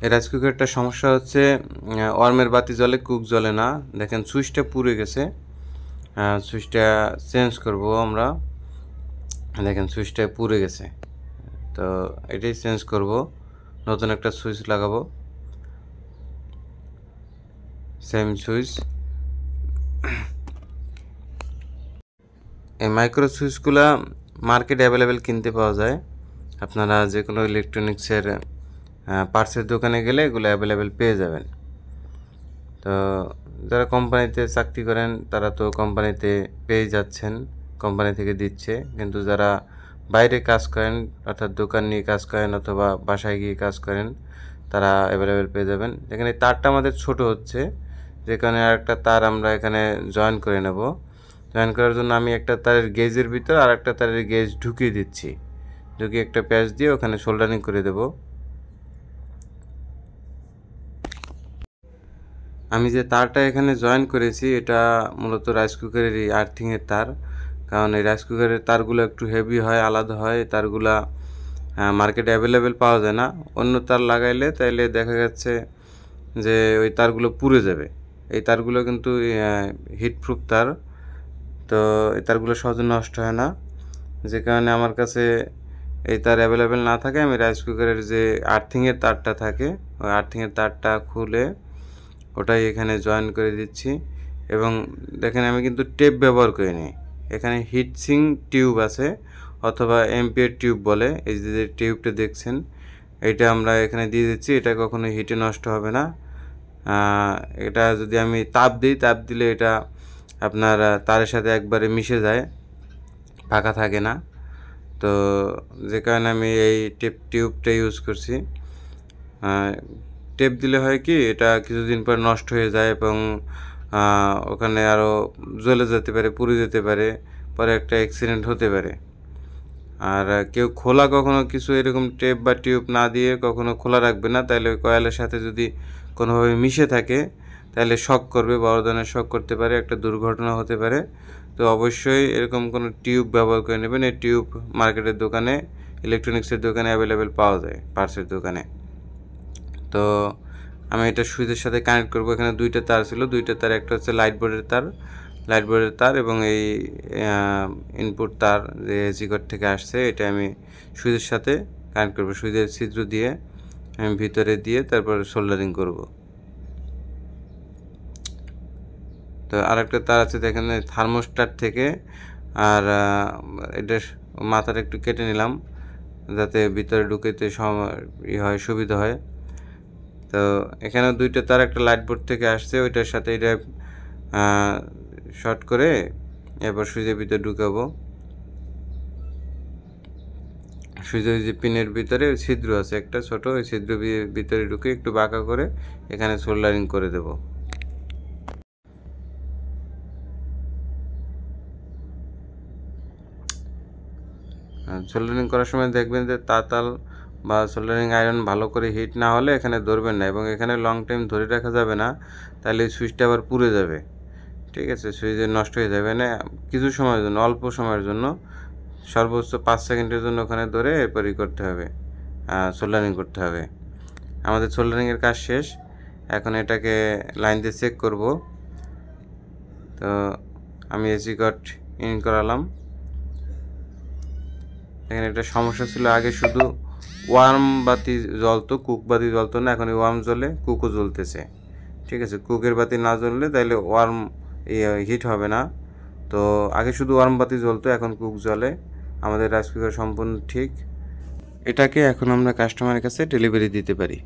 এই রাইস কুকারটার সমস্যা হচ্ছে ওয়ার্মের বাতি জ্বলে, কুক জ্বলে না। দেখেন সুইচটা পুড়ে গেছে। সুইচটা চেঞ্জ করব আমরা। দেখেন সুইচটা পুড়ে গেছে, তো এটাই চেঞ্জ করব, নতুন একটা সুইচ লাগাবো, সেম সুইচ। এই মাইক্রো সুইচগুলা মার্কেটে অ্যাভেলেবেল কিনতে পাওয়া যায়। আপনারা যে কোনো ইলেকট্রনিক্সের পার্টসের দোকানে গেলে এগুলো অ্যাভেলেবেল পেয়ে যাবেন। তো যারা কোম্পানিতে চাকরি করেন তারা তো কোম্পানিতে পেয়ে যাচ্ছেন, কোম্পানি থেকে দিচ্ছে। কিন্তু যারা বাইরে কাজ করেন, অর্থাৎ দোকান নিয়ে কাজ করেন অথবা বাসায় গিয়ে কাজ করেন, তারা অ্যাভেলেবেল পেয়ে যাবেন। এখানে তারটা আমাদের ছোট হচ্ছে, যেখানে আরেকটা তার আমরা এখানে জয়েন করে নেব। জয়েন করার জন্য আমি একটা তারের গেজের ভিতর আর একটা তারের গেজ ঢুকিয়ে দিচ্ছি। ঢুকিয়ে একটা প্যাচ দিয়ে ওখানে সোল্ডারিং করে দেব। আমি যে তারটা এখানে জয়েন করেছি এটা মূলত রাইস কুকারের এই আর্থিংয়ের তার। কারণ এই রাইস কুকারের তারগুলো একটু হেভি হয়, আলাদা হয়। তারগুলা মার্কেটে অ্যাভেলেবেল পাওয়া যায় না। অন্য তার লাগাইলে তাইলে দেখা যাচ্ছে যে ওই তারগুলো পুড়ে যাবে। এই তারগুলো কিন্তু হিটপ্রুফ তার, তো এই তারগুলো সহজে নষ্ট হয় না। যে কারণে আমার কাছে এই তার অ্যাভেলেবেল না থাকে, আমি রাইস কুকারের যে আর্থিংয়ের তারটা থাকে ওই আর্থিংয়ের তারটা খুলে ওটাই এখানে জয়েন করে দিচ্ছি। এবং দেখেন আমি কিন্তু টেপ ব্যবহার করিনি, এখানে হিটসিং টিউব আছে অথবা এমপিয়ার টিউব বলে। এই যে টিউবটা দেখছেন এটা আমরা এখানে দিয়ে দিচ্ছি। এটা কখনো হিটে নষ্ট হবে না। এটা যদি আমি তাপ দিই, তাপ দিলে এটা আপনার তারের সাথে একবারে মিশে যায়, ফাঁকা থাকে না। তো যে কারণে আমি এই টিউবটা ইউজ করছি। টেপ দিলে হয় কি, এটা কিছুদিন পর নষ্ট হয়ে যায় এবং ওখানে আরও জ্বলে যেতে পারে, পুড়ে যেতে পারে, পরে একটা অ্যাক্সিডেন্ট হতে পারে। আর কেউ খোলা কখনো কিছু এরকম টেপ বা টিউব না দিয়ে কখনো খোলা রাখবে না, তাহলে ওই কয়েলের সাথে যদি কোনোভাবে মিশে থাকে তাহলে শক করবে, বড় ধরনের শক করতে পারে, একটা দুর্ঘটনা হতে পারে। তো অবশ্যই এরকম কোনো টিউব ব্যবহার করে নেবেন। এই টিউব মার্কেটের দোকানে, ইলেকট্রনিক্সের দোকানে অ্যাভেলেবেল পাওয়া যায়, পার্টসের দোকানে। তো আমি এটা সুইচের সাথে কানেক্ট করব। এখানে দুইটা তার ছিল, দুইটা তার, একটা হচ্ছে লাইট বোর্ডের তার এবং এই ইনপুট তার যে এসি কোড থেকে আসছে, এটা আমি সুইচের সাথে কানেক্ট করব। সুইচের ছিদ্র দিয়ে আমি ভিতরে দিয়ে তারপর সোল্ডারিং করব। তো আরেকটা তার আছে দেখেন থার্মোস্ট্যাট থেকে, আর এটা মাথাটা একটু কেটে নিলাম যাতে ভিতরে ঢুকেতে হয়, সুবিধা হয়। তো এখানে দুইটা তার, একটা লাইট বোর্ড থেকে আসছে, ওইটার সাথে এটা শর্ট করে এরপর সুইচের ভিতরে ঢুকাবো। সুইচের যে পিনের ভিতরে ছিদ্র আছে একটা ছোট, ওই ছিদ্র ভিতরে ঢুকে একটু বাঁকা করে এখানে সোল্ডারিং করে দেব। সোল্ডারিং করার সময় দেখবেন যে তাতাল বা সোল্ডারিং আয়রন ভালো করে হিট না হলে এখানে ধরবেন না, এবং এখানে লং টাইম ধরে রাখা যাবে না, তাহলে সুইচটা আবার পুড়ে যাবে। ঠিক আছে, সুইচে নষ্ট হয়ে যাবে না। কিছু সময়ের জন্য, অল্প সময়ের জন্য, সর্বোচ্চ 5 সেকেন্ডের জন্য ওখানে ধরে এরপরই করতে হবে, সোল্ডারিং করতে হবে। আমাদের সোল্ডারিংয়ের কাজ শেষ। এখন এটাকে লাইন দিয়ে চেক করব। তো আমি এসি কট ইন করালাম। এখানে একটা সমস্যা ছিল, আগে শুধু ওয়ার্ম বাতি জ্বলতো, কুক বাতি জ্বলতো না। এখন ওয়ার্ম জ্বলে, কুকও জ্বলতেছে। ঠিক আছে, কুকের বাতি না জ্বললে তাহলে ওয়ার্ম হিট হবে না। তো আগে শুধু ওয়ার্ম বাতি জ্বলতো, এখন কুক জ্বলে। আমাদের রাইস কুকার সম্পূর্ণ ঠিক। এটাকে এখন আমরা কাস্টমারের কাছে ডেলিভারি দিতে পারি।